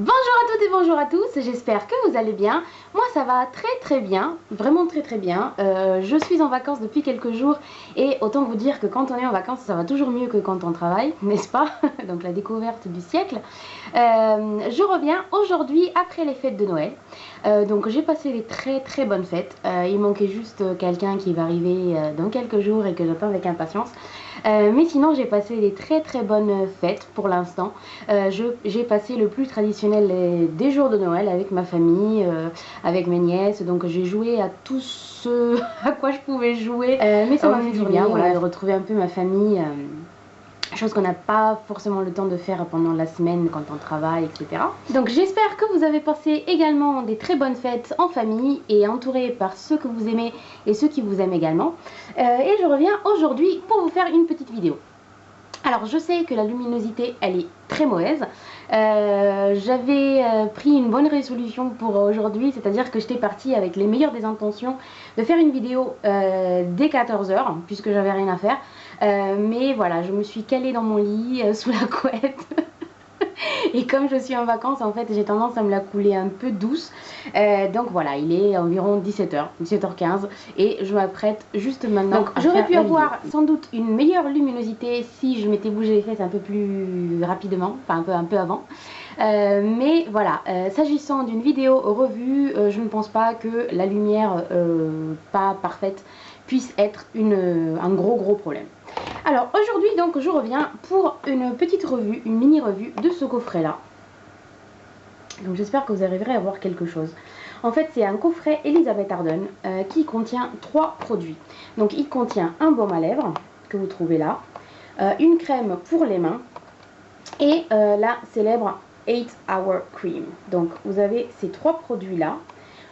Bonjour à toutes et bonjour à tous, j'espère que vous allez bien. Moi ça va très bien, vraiment très bien. Je suis en vacances depuis quelques jours et autant vous dire que quand on est en vacances ça va toujours mieux que quand on travaille, n'est-ce pas? Donc la découverte du siècle. Je reviens aujourd'hui après les fêtes de Noël. Donc j'ai passé des très bonnes fêtes. Il manquait juste quelqu'un qui va arriver dans quelques jours et que j'attends avec impatience. Mais sinon j'ai passé des très bonnes fêtes pour l'instant. J'ai passé le plus traditionnel des jours de Noël avec ma famille, avec mes nièces. Donc j'ai joué à tout ce à quoi je pouvais jouer. Mais ça m'a fait du bien, voilà, de retrouver un peu ma famille. Chose qu'on n'a pas forcément le temps de faire pendant la semaine quand on travaille, etc. Donc j'espère que vous avez passé également des très bonnes fêtes en famille et entouré par ceux que vous aimez et ceux qui vous aiment également. Et je reviens aujourd'hui pour vous faire une petite vidéo. Alors je sais que la luminosité elle est très mauvaise. J'avais pris une bonne résolution pour aujourd'hui, c'est-à-dire que j'étais partie avec les meilleures des intentions de faire une vidéo dès 14 h puisque j'avais rien à faire. Mais voilà, je me suis calée dans mon lit sous la couette. Et comme je suis en vacances, en fait, j'ai tendance à me la couler un peu douce. Donc voilà, il est environ 17 h, 17 h 15 et je m'apprête juste maintenant. Donc j'aurais pu avoir sans doute une meilleure luminosité si je m'étais bougé les fesses un peu plus rapidement, enfin un peu avant. Mais voilà, s'agissant d'une vidéo revue, je ne pense pas que la lumière pas parfaite puisse être un gros problème. Alors aujourd'hui donc je reviens pour une petite revue, une mini revue de ce coffret là. Donc j'espère que vous arriverez à voir quelque chose. En fait c'est un coffret Elizabeth Arden qui contient 3 produits. Donc il contient un baume à lèvres que vous trouvez là, une crème pour les mains et la célèbre 8 Hour Cream. Donc vous avez ces 3 produits là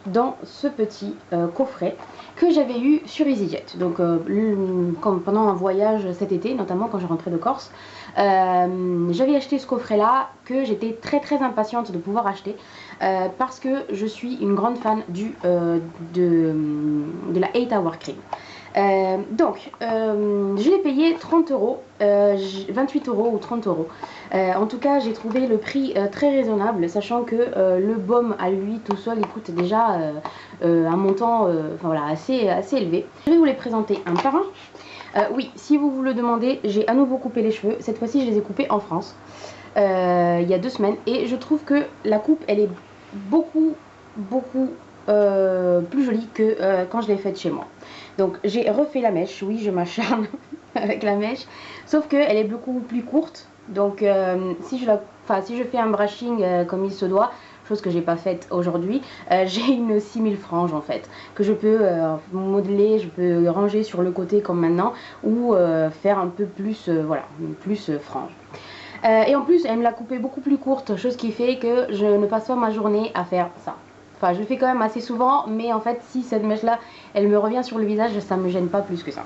dans ce petit coffret que j'avais eu sur EasyJet. Donc comme pendant un voyage cet été, notamment quand je rentrais de Corse, j'avais acheté ce coffret là que j'étais très impatiente de pouvoir acheter parce que je suis une grande fan de la 8 Hour Cream. Donc je l'ai payé 30 €, 28 € ou 30 €. En tout cas j'ai trouvé le prix très raisonnable, sachant que le baume à lui tout seul il coûte déjà un montant enfin, voilà, assez élevé. Je vais vous les présenter un par un. Oui, si vous vous le demandez, j'ai à nouveau coupé les cheveux. Cette fois-ci je les ai coupés en France il y a 2 semaines et je trouve que la coupe elle est beaucoup plus jolie que quand je l'ai faite chez moi. Donc j'ai refait la mèche, oui je m'acharne avec la mèche, sauf qu'elle est beaucoup plus courte. Donc si je fais un brushing comme il se doit, chose que j'ai pas faite aujourd'hui, j'ai une 6000 franges en fait, que je peux modeler, je peux ranger sur le côté comme maintenant, ou faire un peu plus, voilà, plus frange. Et en plus elle me l'a coupée beaucoup plus courte, chose qui fait que je ne passe pas ma journée à faire ça. Enfin je le fais quand même assez souvent, mais en fait si cette mèche là elle me revient sur le visage, ça me gêne pas plus que ça.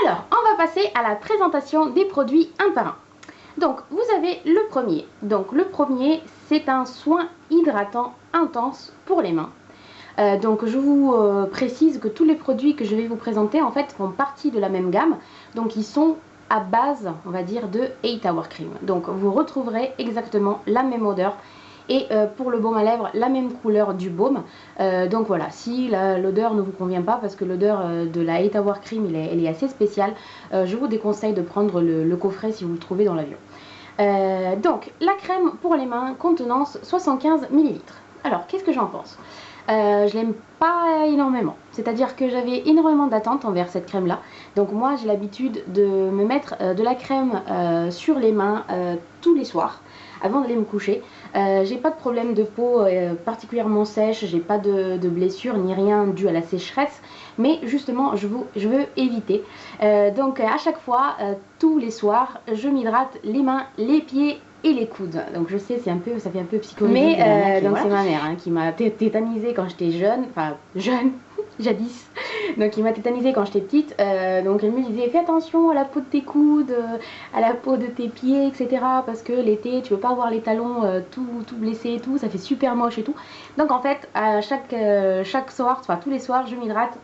Alors on va passer à la présentation des produits un par un. Donc vous avez le premier. Donc le premier c'est un soin hydratant intense pour les mains. Donc je vous précise que tous les produits que je vais vous présenter en fait font partie de la même gamme. Donc ils sont à base on va dire de 8 Hour Cream. Donc vous retrouverez exactement la même odeur. Et pour le baume à lèvres, la même couleur du baume. Donc voilà, si l'odeur ne vous convient pas, parce que l'odeur de la 8 Hour Cream elle est assez spéciale, je vous déconseille de prendre le coffret si vous le trouvez dans l'avion. Donc la crème pour les mains, contenance 75 ml. Alors qu'est-ce que j'en pense? Je l'aime pas énormément, c'est à dire que j'avais énormément d'attentes envers cette crème là. Donc moi j'ai l'habitude de me mettre de la crème sur les mains tous les soirs avant d'aller me coucher. J'ai pas de problème de peau particulièrement sèche, j'ai pas de blessure ni rien dû à la sécheresse, mais justement je veux éviter. Donc à chaque fois, tous les soirs, je m'hydrate les mains, les pieds et les coudes. Donc je sais, ça fait un peu psychologique. Mais donc voilà. C'est ma mère hein, qui m'a tétanisée quand j'étais jeune, enfin jeune, jadis. Donc il m'a tétanisée quand j'étais petite. Donc elle me disait fais attention à la peau de tes coudes, à la peau de tes pieds, etc. Parce que l'été tu veux pas avoir les talons tout blessés et tout, ça fait super moche et tout. Donc en fait à chaque soir, enfin tous les soirs, je m'hydrate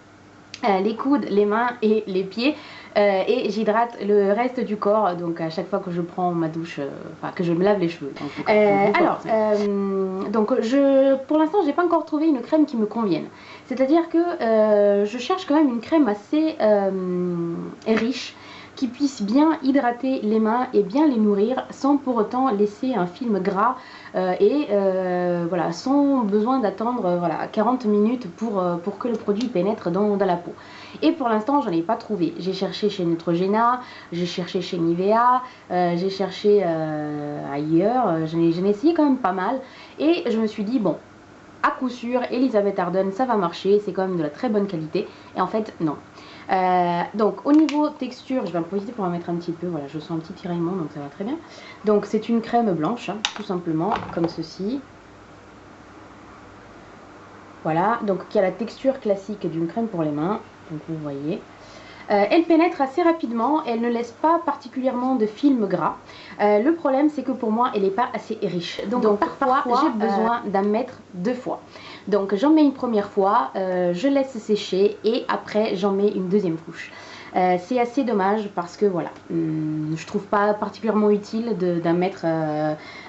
les coudes, les mains et les pieds. Et j'hydrate le reste du corps, donc à chaque fois que je prends ma douche, enfin que je me lave les cheveux. Donc pour l'instant j'ai pas encore trouvé une crème qui me convienne. C'est-à-dire que je cherche quand même une crème assez riche, qui puisse bien hydrater les mains et bien les nourrir sans pour autant laisser un film gras voilà, sans besoin d'attendre voilà, 40 minutes pour que le produit pénètre dans la peau. Et pour l'instant j'en ai pas trouvé. J'ai cherché chez Neutrogena, j'ai cherché chez Nivea, j'ai cherché ailleurs, j'en ai essayé quand même pas mal et je me suis dit bon, à coup sûr Elizabeth Arden ça va marcher, c'est quand même de la très bonne qualité, et en fait non. Donc au niveau texture, je vais en profiter pour en mettre un petit peu, voilà, je sens un petit tiraillement donc ça va très bien. Donc c'est une crème blanche, hein, tout simplement, comme ceci. Voilà, donc qui a la texture classique d'une crème pour les mains, donc vous voyez. Elle pénètre assez rapidement, elle ne laisse pas particulièrement de film gras. Le problème c'est que pour moi elle n'est pas assez riche. Donc parfois j'ai besoin d'en mettre 2 fois. Donc j'en mets une première fois, je laisse sécher et après j'en mets une deuxième couche. C'est assez dommage parce que voilà, je trouve pas particulièrement utile d'en mettre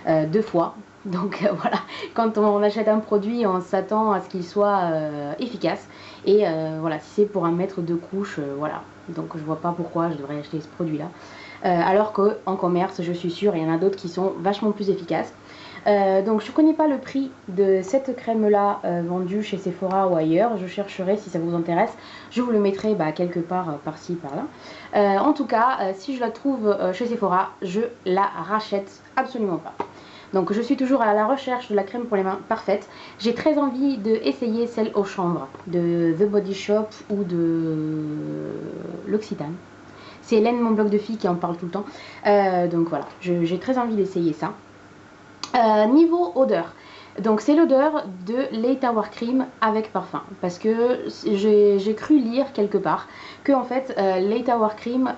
2 fois. Donc voilà, quand on achète un produit, on s'attend à ce qu'il soit efficace. Et voilà, si c'est pour en mettre 2 couches, voilà. Donc je vois pas pourquoi je devrais acheter ce produit-là. Alors qu'en commerce, je suis sûre, il y en a d'autres qui sont vachement plus efficaces. Donc je connais pas le prix de cette crème-là vendue chez Sephora ou ailleurs. Je chercherai si ça vous intéresse. Je vous le mettrai quelque part par-ci, par-là. En tout cas, si je la trouve chez Sephora, je la rachète absolument pas. Donc je suis toujours à la recherche de la crème pour les mains parfaite. J'ai très envie d'essayer celle au chanvre de The Body Shop ou de l'Occitane. C'est Hélène, mon blog de filles, qui en parle tout le temps. Donc voilà, j'ai très envie d'essayer ça. Niveau odeur, donc c'est l'odeur de Lait Tower Cream avec parfum, parce que j'ai cru lire quelque part que en fait Lait Tower Cream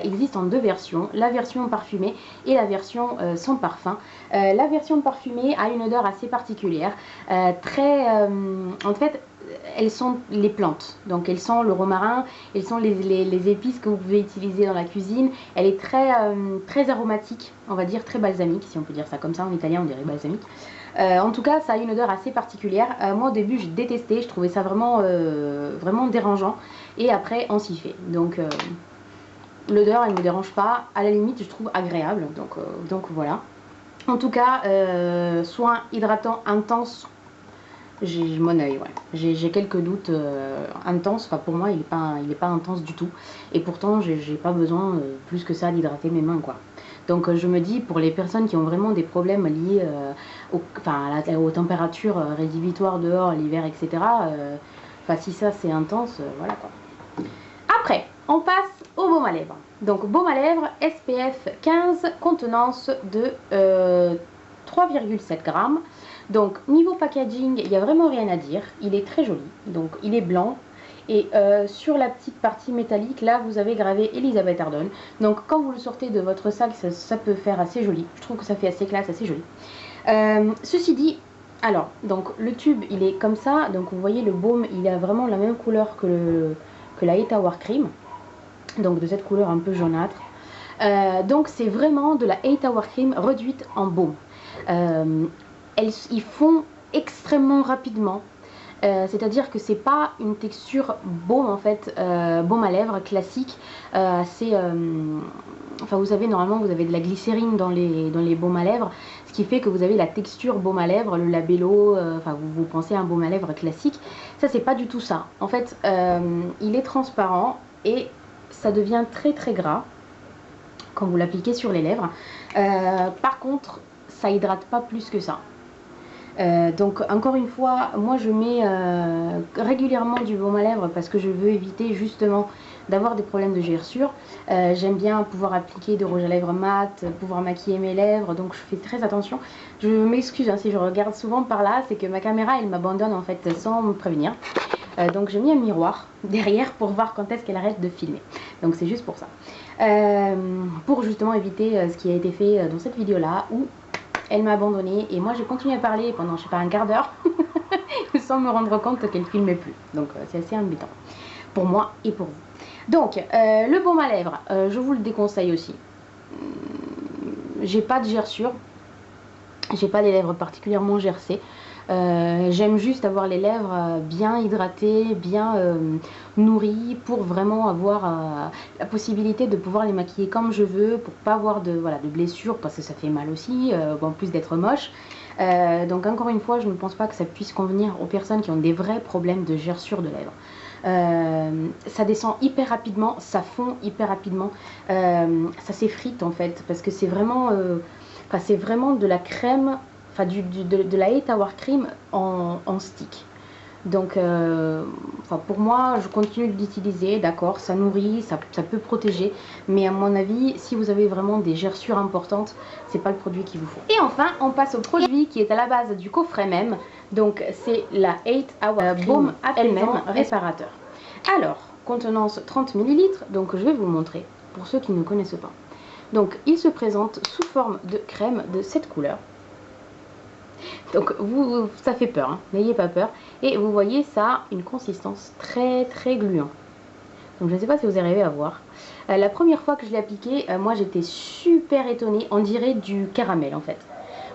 existe en 2 versions, la version parfumée et la version sans parfum. La version parfumée a une odeur assez particulière, en fait elles sont les plantes, donc elles sont le romarin, elles sont les épices que vous pouvez utiliser dans la cuisine. Elle est très aromatique, on va dire très balsamique, si on peut dire ça comme ça, en italien on dirait balsamique. En tout cas ça a une odeur assez particulière. Moi au début j'ai détesté, je trouvais ça vraiment dérangeant, et après on s'y fait. Donc l'odeur elle ne me dérange pas, à la limite je trouve agréable, donc voilà. En tout cas soin hydratant intense, j'ai mon œil, ouais. J'ai quelques doutes intenses. Enfin, pour moi, il est pas intense du tout. Et pourtant, j'ai pas besoin plus que ça d'hydrater mes mains, quoi. Donc, je me dis, pour les personnes qui ont vraiment des problèmes liés aux températures rédhibitoires dehors, l'hiver, etc. Si ça, c'est intense, voilà, quoi. Après, on passe au baume à lèvres. Donc, baume à lèvres SPF 15, contenance de 3,7 grammes. Donc niveau packaging, il n'y a vraiment rien à dire, il est très joli, donc il est blanc, et sur la petite partie métallique là vous avez gravé Elizabeth Arden. Donc quand vous le sortez de votre sac, ça peut faire assez joli, je trouve que ça fait assez classe, assez joli. Ceci dit, alors donc le tube il est comme ça, donc vous voyez le baume il a vraiment la même couleur que la Lait Tower Cream, donc de cette couleur un peu jaunâtre. Donc c'est vraiment de la Lait Tower Cream réduite en baume. Ils font extrêmement rapidement, c'est-à-dire que c'est pas une texture baume en fait, baume à lèvres classique, vous savez normalement vous avez de la glycérine dans les baumes à lèvres, ce qui fait que vous avez la texture baume à lèvres, le labello, vous pensez à un baume à lèvres classique, ça c'est pas du tout ça. En fait il est transparent et ça devient très très gras quand vous l'appliquez sur les lèvres. Par contre ça hydrate pas plus que ça. Donc encore une fois, moi je mets régulièrement du baume à lèvres parce que je veux éviter justement d'avoir des problèmes de gerçure. J'aime bien pouvoir appliquer de rouge à lèvres mat, pouvoir maquiller mes lèvres, donc je fais très attention. Je m'excuse si je regarde souvent par là, c'est que ma caméra elle m'abandonne en fait sans me prévenir. Donc j'ai mis un miroir derrière pour voir quand est-ce qu'elle arrête de filmer. Donc c'est juste pour ça. Pour justement éviter ce qui a été fait dans cette vidéo là où elle m'a abandonné et moi j'ai continué à parler pendant je sais pas un quart d'heure sans me rendre compte qu'elle filmait plus, donc c'est assez embêtant. pour moi et pour vous. Donc, le baume à lèvres, je vous le déconseille aussi. J'ai pas de gerçure, j'ai pas des lèvres particulièrement gercées. J'aime juste avoir les lèvres bien hydratées, bien nourries, pour vraiment avoir la possibilité de pouvoir les maquiller comme je veux, pour pas avoir de, voilà, de blessures, parce que ça fait mal aussi, en plus d'être moche. Donc encore une fois, je ne pense pas que ça puisse convenir aux personnes qui ont des vrais problèmes de gerçure de lèvres. Ça descend hyper rapidement, ça fond hyper rapidement, ça s'effrite en fait, parce que c'est vraiment, c'est vraiment de la crème, enfin de la 8 Hour Cream en stick. Donc pour moi, je continue d'utiliser, d'accord, ça nourrit, ça peut protéger, mais à mon avis, si vous avez vraiment des gerçures importantes, c'est pas le produit qu'il vous faut. Et enfin, on passe au produit qui est à la base du coffret même, donc c'est la 8 Hour Baume elle-même réparateur. Alors, contenance 30 ml, donc je vais vous le montrer pour ceux qui ne connaissent pas. Donc il se présente sous forme de crème de cette couleur. Donc ça fait peur, hein, n'ayez pas peur. Et vous voyez, ça a une consistance très très gluante. Donc je ne sais pas si vous arrivez à voir. La première fois que je l'ai appliqué, moi j'étais super étonnée, on dirait du caramel en fait.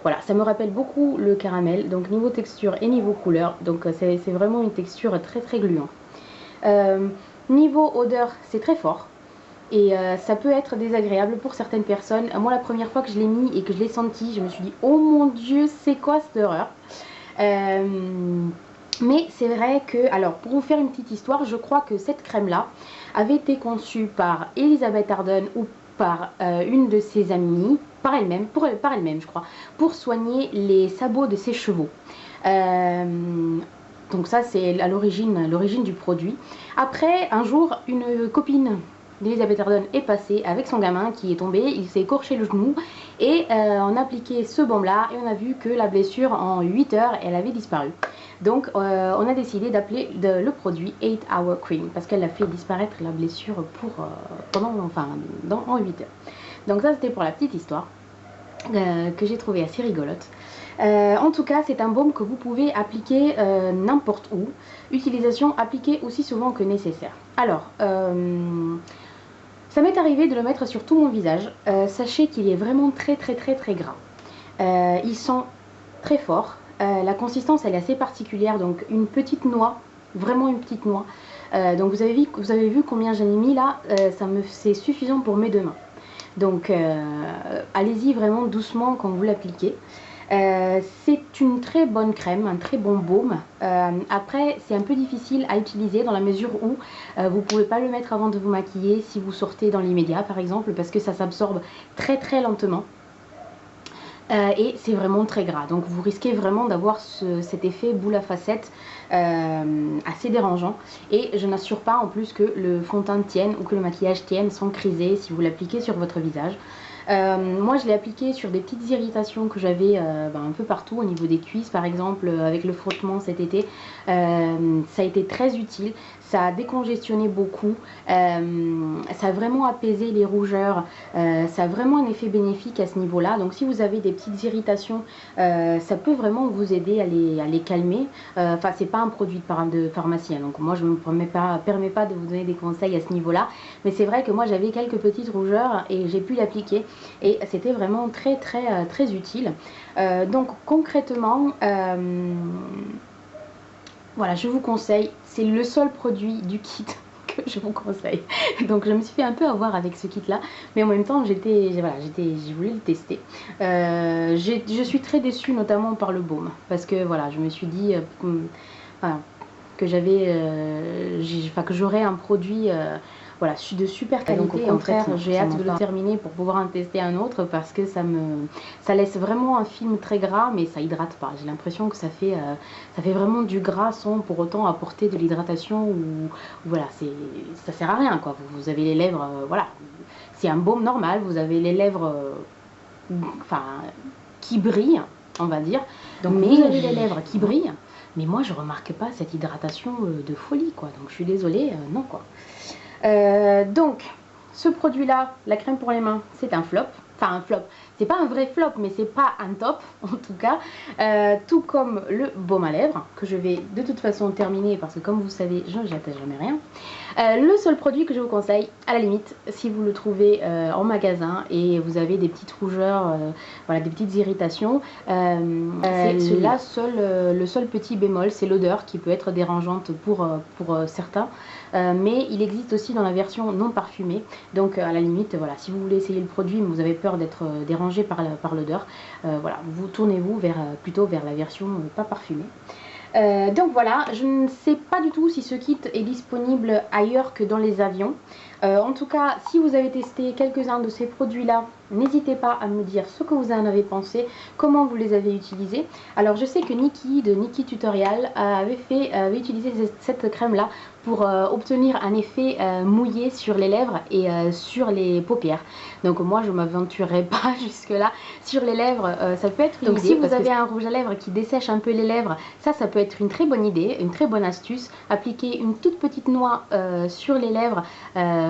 Voilà, ça me rappelle beaucoup le caramel, donc niveau texture et niveau couleur, donc c'est vraiment une texture très très gluante. Niveau odeur, c'est très fort. Et ça peut être désagréable pour certaines personnes. Moi, la première fois que je l'ai mis et que je l'ai senti, je me suis dit « Oh mon Dieu, c'est quoi cette horreur ?» Mais c'est vrai que, alors pour vous faire une petite histoire, je crois que cette crème-là avait été conçue par Elizabeth Arden ou par une de ses amies, par elle-même je crois, pour soigner les sabots de ses chevaux. Donc ça c'est à l'origine du produit. Après, un jour, une copine d'Elizabeth Arden est passée avec son gamin qui est tombé, il s'est écorché le genou et on a appliqué ce baume là et on a vu que la blessure en 8 heures elle avait disparu. Donc on a décidé d'appeler le produit 8 Hour Cream parce qu'elle a fait disparaître la blessure en 8 heures. Donc ça c'était pour la petite histoire que j'ai trouvé assez rigolote. En tout cas, c'est un baume que vous pouvez appliquer n'importe où. Utilisation appliquée aussi souvent que nécessaire. Alors, ça m'est arrivé de le mettre sur tout mon visage. Sachez qu'il est vraiment très gras. Il sent très fort. La consistance, elle est assez particulière. Donc, une petite noix, vraiment une petite noix. Donc, vous avez vu combien j'en ai mis là. C'est suffisant pour mes deux mains. Donc, allez-y vraiment doucement quand vous l'appliquez. C'est une très bonne crème, un très bon baume. Après, c'est un peu difficile à utiliser dans la mesure où vous ne pouvez pas le mettre avant de vous maquiller si vous sortez dans l'immédiat par exemple, parce que ça s'absorbe très lentement. Et c'est vraiment très gras, donc vous risquez vraiment d'avoir cet effet boule à facettes assez dérangeant. Et je n'assure pas en plus que le fond de teint tienne ou que le maquillage tienne sans criser si vous l'appliquez sur votre visage. Moi je l'ai appliqué sur des petites irritations que j'avais un peu partout au niveau des cuisses par exemple, avec le frottement cet été. Ça a été très utile, ça a décongestionné beaucoup, ça a vraiment apaisé les rougeurs, ça a vraiment un effet bénéfique à ce niveau là. Donc si vous avez des petites irritations, ça peut vraiment vous aider à les calmer. Enfin c'est pas un produit de pharmacie, hein, donc moi je ne me permets pas de vous donner des conseils à ce niveau là, mais c'est vrai que moi j'avais quelques petites rougeurs et j'ai pu l'appliquer et c'était vraiment très utile. Donc concrètement, voilà, je vous conseille, c'est le seul produit du kit que je vous conseille. Donc je me suis fait un peu avoir avec ce kit là, mais en même temps j'ai voulu le tester. Je suis très déçue notamment par le baume, parce que voilà, je me suis dit que j'aurais un produit voilà, de super qualité. Au contraire, j'ai hâte de le terminer pour pouvoir en tester un autre, parce que ça laisse vraiment un film très gras, mais ça hydrate pas. J'ai l'impression que ça fait vraiment du gras sans pour autant apporter de l'hydratation, ou voilà, ça sert à rien quoi. Vous avez les lèvres, voilà, c'est un baume normal, vous avez les lèvres qui brillent, on va dire. Donc mais vous avez les lèvres qui brillent, mais moi je remarque pas cette hydratation de folie quoi. Donc je suis désolée, non quoi. Donc ce produit là, la crème pour les mains, c'est un flop. Enfin un flop, c'est pas un vrai flop, mais c'est pas un top en tout cas. Tout comme le baume à lèvres, que je vais de toute façon terminer parce que comme vous savez, je n'attache jamais rien. Le seul produit que je vous conseille, à la limite, si vous le trouvez en magasin et vous avez des petites rougeurs, voilà, des petites irritations, c'est là le seul petit bémol, c'est l'odeur qui peut être dérangeante pour certains. Mais il existe aussi dans la version non parfumée, donc à la limite, voilà, si vous voulez essayer le produit mais vous avez peur d'être dérangé par l'odeur, voilà, vous tournez-vous plutôt vers la version pas parfumée. Donc voilà, je ne sais pas du tout si ce kit est disponible ailleurs que dans les avions. En tout cas, si vous avez testé quelques-uns de ces produits-là, n'hésitez pas à me dire ce que vous en avez pensé, comment vous les avez utilisés. Alors je sais que Nikki de Nikki Tutorial avait utilisé cette crème-là pour obtenir un effet mouillé sur les lèvres et sur les paupières. Donc moi je ne m'aventurerai pas jusque là. Sur les lèvres, ça peut être une idée. Donc si vous avez un rouge à lèvres qui dessèche un peu les lèvres, ça peut être une très bonne idée, une très bonne astuce. Appliquer une toute petite noix sur les lèvres,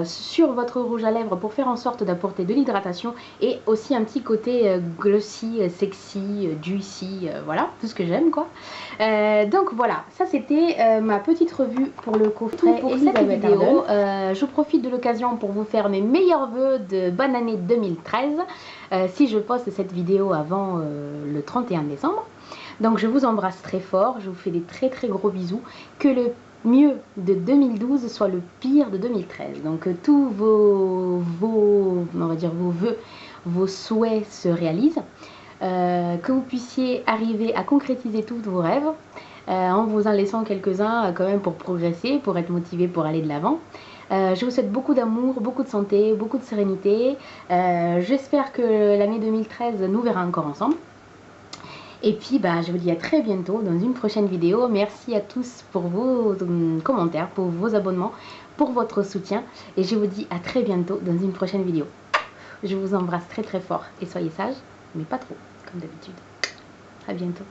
sur votre rouge à lèvres pour faire en sorte d'apporter de l'hydratation et aussi un petit côté glossy, sexy, juicy, voilà, tout ce que j'aime quoi. Donc voilà, ça c'était ma petite revue pour le coffret pour cette vidéo. Je profite de l'occasion pour vous faire mes meilleurs vœux de bonne année 2013 si je poste cette vidéo avant le 31 décembre. Donc je vous embrasse très fort, je vous fais des très gros bisous, que le mieux de 2012 soit le pire de 2013. Donc tous vos vœux, vos souhaits se réalisent, que vous puissiez arriver à concrétiser tous vos rêves, en vous en laissant quelques-uns quand même pour progresser, pour être motivé pour aller de l'avant. Je vous souhaite beaucoup d'amour, beaucoup de santé, beaucoup de sérénité. J'espère que l'année 2013 nous verra encore ensemble. Et puis je vous dis à très bientôt dans une prochaine vidéo. Merci à tous pour vos commentaires, pour vos abonnements, pour votre soutien. Et je vous dis à très bientôt dans une prochaine vidéo. Je vous embrasse très fort et soyez sages, mais pas trop, comme d'habitude. À bientôt.